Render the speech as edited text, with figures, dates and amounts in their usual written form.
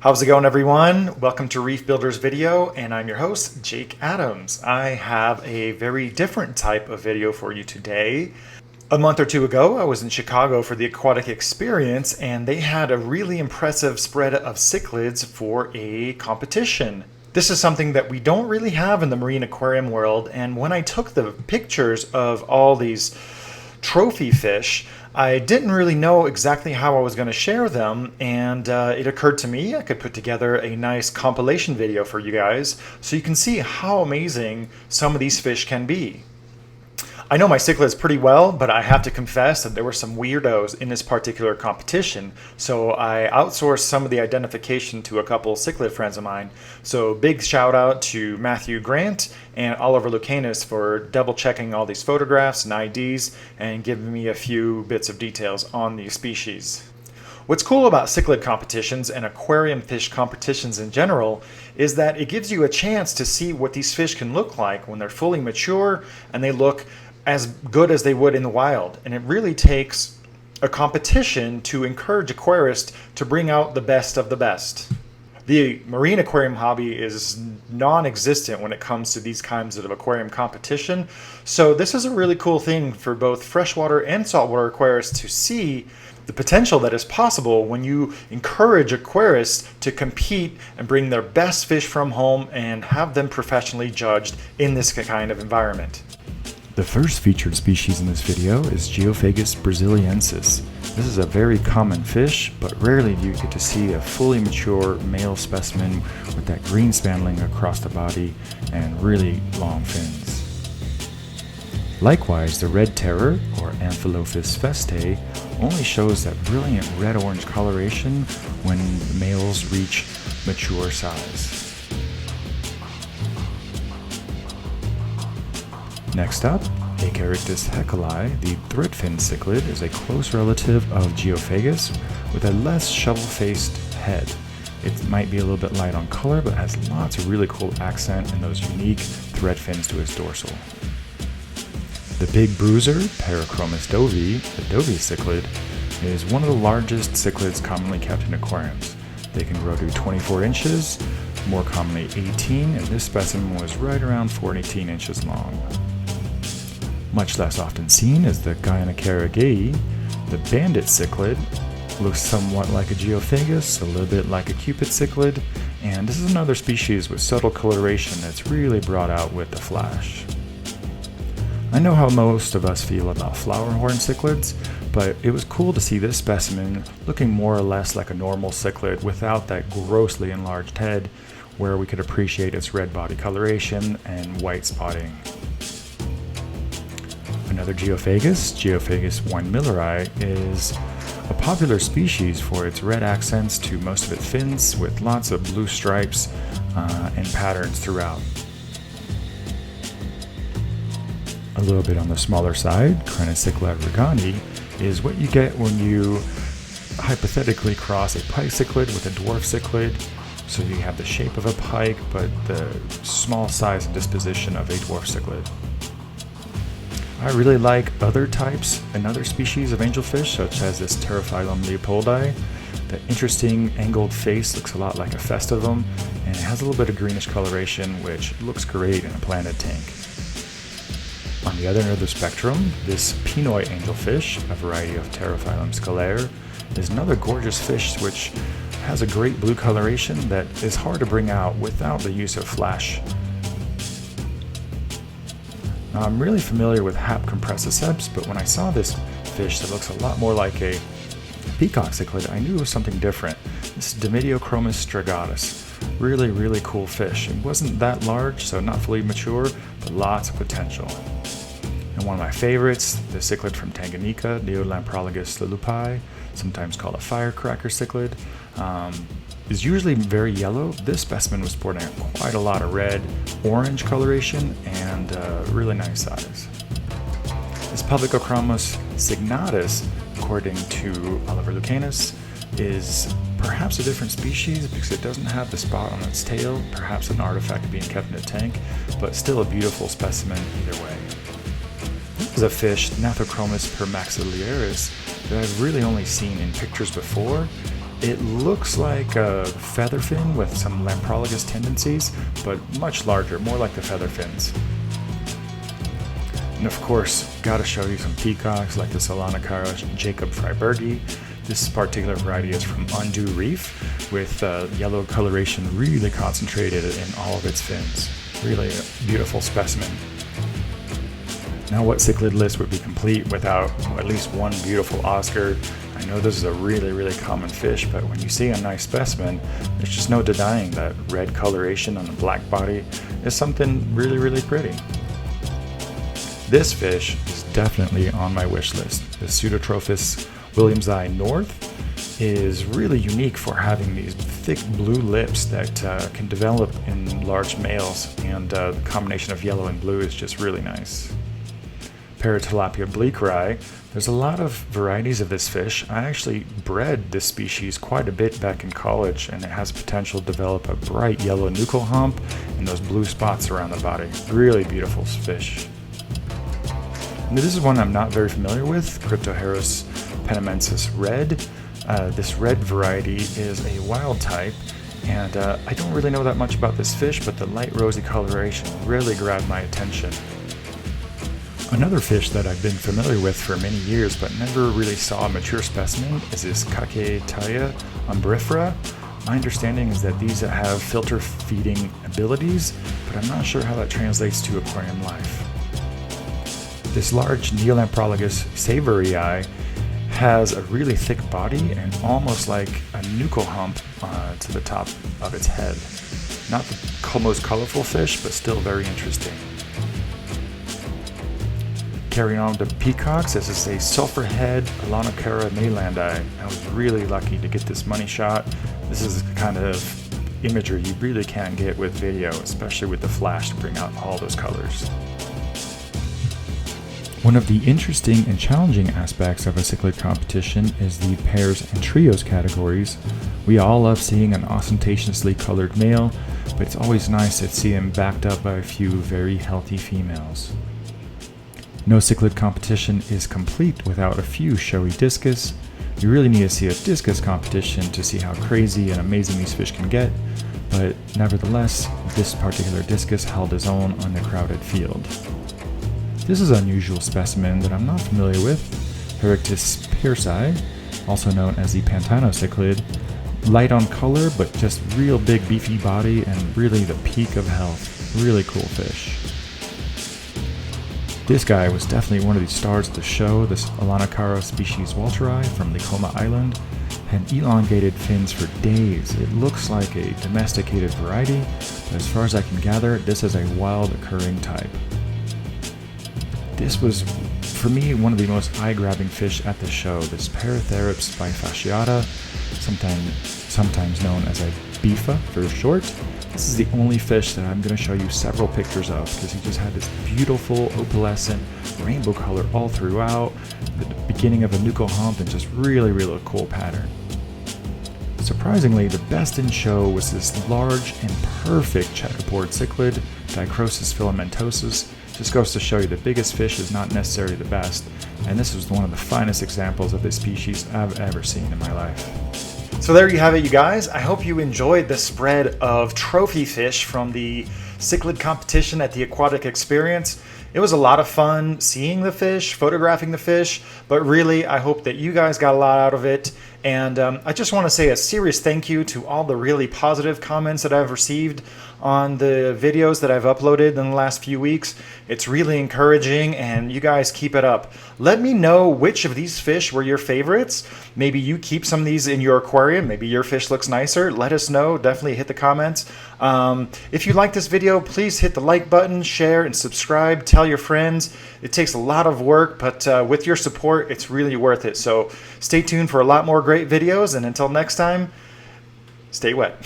How's it going, everyone? Welcome to Reef Builders video, and I'm your host, Jake Adams. I have a very different type of video for you today. A month or two ago, I was in Chicago for the Aquatic experience, and they had a really impressive spread of cichlids for a competition. This is something that we don't really have in the marine aquarium world, and when I took the pictures of all these trophy fish, I didn't really know exactly how I was going to share them, and it occurred to me I could put together a nice compilation video for you guys so you can see how amazing some of these fish can be. I know my cichlids pretty well, but I have to confess that there were some weirdos in this particular competition, so I outsourced some of the identification to a couple cichlid friends of mine. So big shout out to Matthew Grant and Oliver Lucanus for double checking all these photographs and IDs and giving me a few bits of details on these species. What's cool about cichlid competitions and aquarium fish competitions in general is that it gives you a chance to see what these fish can look like when they're fully mature and they look as good as they would in the wild. And it really takes a competition to encourage aquarists to bring out the best of the best. The marine aquarium hobby is non-existent when it comes to these kinds of aquarium competition. So this is a really cool thing for both freshwater and saltwater aquarists to see the potential that is possible when you encourage aquarists to compete and bring their best fish from home and have them professionally judged in this kind of environment. The first featured species in this video is Geophagus brasiliensis. This is a very common fish, but rarely do you get to see a fully mature male specimen with that green spandling across the body and really long fins. Likewise, the red terror, or Amphilophus festae, only shows that brilliant red-orange coloration when the males reach mature size. Next up, Acarichthys heckelli, the threadfin cichlid, is a close relative of Geophagus with a less shovel-faced head. It might be a little bit light on color, but has lots of really cool accent and those unique thread fins to its dorsal. The big bruiser, Parachromis dovii, the dovii cichlid, is one of the largest cichlids commonly kept in aquariums. They can grow to 24 inches, more commonly 18, and this specimen was right around 14 inches long. Much less often seen is the Guianacara geayi. The bandit cichlid looks somewhat like a Geophagus, a little bit like a cupid cichlid, and this is another species with subtle coloration that's really brought out with the flash. I know how most of us feel about Flowerhorn cichlids, but it was cool to see this specimen looking more or less like a normal cichlid without that grossly enlarged head, where we could appreciate its red body coloration and white spotting. Another Geophagus, Geophagus winemilleri, is a popular species for its red accents to most of its fins with lots of blue stripes and patterns throughout. A little bit on the smaller side, Crenicichla regani is what you get when you hypothetically cross a pike cichlid with a dwarf cichlid. So you have the shape of a pike, but the small size and disposition of a dwarf cichlid. I really like other types and other species of angelfish, such as this Pterophyllum leopodi. The interesting angled face looks a lot like a festivum, and it has a little bit of greenish coloration, which looks great in a planted tank. On the other end of the spectrum, this Pinoy angelfish, a variety of Pterophyllum scalare, is another gorgeous fish which has a great blue coloration that is hard to bring out without the use of flash. Now, I'm really familiar with Hap compressiceps, but when I saw this fish that looks a lot more like a peacock cichlid, I knew it was something different. This is Dimidiochromis strigatus. Really cool fish. It wasn't that large, so not fully mature, but lots of potential. And one of my favorites, the cichlid from Tanganyika, Neolamprologus leleupi, sometimes called a firecracker cichlid, is usually very yellow. This specimen was sporting quite a lot of red, orange coloration, and really nice size. This Publicochromis signatus, according to Oliver Lucanus, is perhaps a different species because it doesn't have the spot on its tail, perhaps an artifact being kept in a tank, but still a beautiful specimen either way. This is a fish, Gnathochromis permaxiliaris, that I've really only seen in pictures before, It looks like a featherfin with some lamprologus tendencies, but much larger, more like the featherfins. And of course, gotta show you some peacocks like this Aulonocara jacobfreibergi. This particular variety is from Undu Reef, with yellow coloration really concentrated in all of its fins. Really a beautiful specimen. Now, what cichlid list would be complete without at least one beautiful Oscar? I know this is a really common fish, but when you see a nice specimen, there's just no denying that red coloration on the black body is something really pretty. This fish is definitely on my wish list. The Pseudotrophus williamsi north is really unique for having these thick blue lips that can develop in large males, and the combination of yellow and blue is just really nice. Paratilapia bleakeri. There's a lot of varieties of this fish. I actually bred this species quite a bit back in college, and it has potential to develop a bright yellow nuchal hump and those blue spots around the body. Really beautiful fish. And this is one I'm not very familiar with, Cryptoheros penamensis red. This red variety is a wild type, and I don't really know that much about this fish, but the light rosy coloration really grabbed my attention. Another fish that I've been familiar with for many years but never really saw a mature specimen is this Cacetaea umbrifera. My understanding is that these have filter feeding abilities, but I'm not sure how that translates to aquarium life. This large Neolamprologus savorii has a really thick body and almost like a nuchal hump to the top of its head. Not the most colorful fish, but still very interesting. Carrying on to peacocks, this is a Sulfur Head Aulonocara neylandi. I was really lucky to get this money shot. This is the kind of imagery you really can't get with video, especially with the flash to bring out all those colors. One of the interesting and challenging aspects of a cichlid competition is the pairs and trios categories. We all love seeing an ostentatiously colored male, but it's always nice to see him backed up by a few very healthy females. No cichlid competition is complete without a few showy discus. You really need to see a discus competition to see how crazy and amazing these fish can get, but nevertheless, this particular discus held his own on the crowded field. This is an unusual specimen that I'm not familiar with, Acarichthys pearsi, also known as the Pantano cichlid. Light on color, but just real big beefy body and really the peak of health. Really cool fish. This guy was definitely one of the stars of the show. This Aulonocara species walteri from Likoma Island had elongated fins for days. It looks like a domesticated variety, but as far as I can gather, this is a wild occurring type. This was, for me, one of the most eye-grabbing fish at the show. This Paratherops bifasciata, sometimes known as a bifa for short. This is the only fish that I'm going to show you several pictures of because he just had this beautiful opalescent rainbow color all throughout, the beginning of a nuchal hump, and just really cool pattern. Surprisingly, the best in show was this large and perfect checkerboard cichlid, Dichrosis filamentosus. Just goes to show you the biggest fish is not necessarily the best, and this was one of the finest examples of this species I've ever seen in my life. So there you have it, you guys. I hope you enjoyed the spread of trophy fish from the cichlid competition at the Aquatic Experience. It was a lot of fun seeing the fish, photographing the fish, but really I hope that you guys got a lot out of it. And I just want to say a serious thank you to all the really positive comments that I've received on the videos that I've uploaded in the last few weeks. It's really encouraging, and you guys keep it up. Let me know which of these fish were your favorites. Maybe you keep some of these in your aquarium. Maybe your fish looks nicer. Let us know. Definitely hit the comments. If you like this video, please hit the like button, share, and subscribe. Tell your friends. It takes a lot of work, but with your support, it's really worth it. So stay tuned for a lot more great videos, and until next time, stay wet.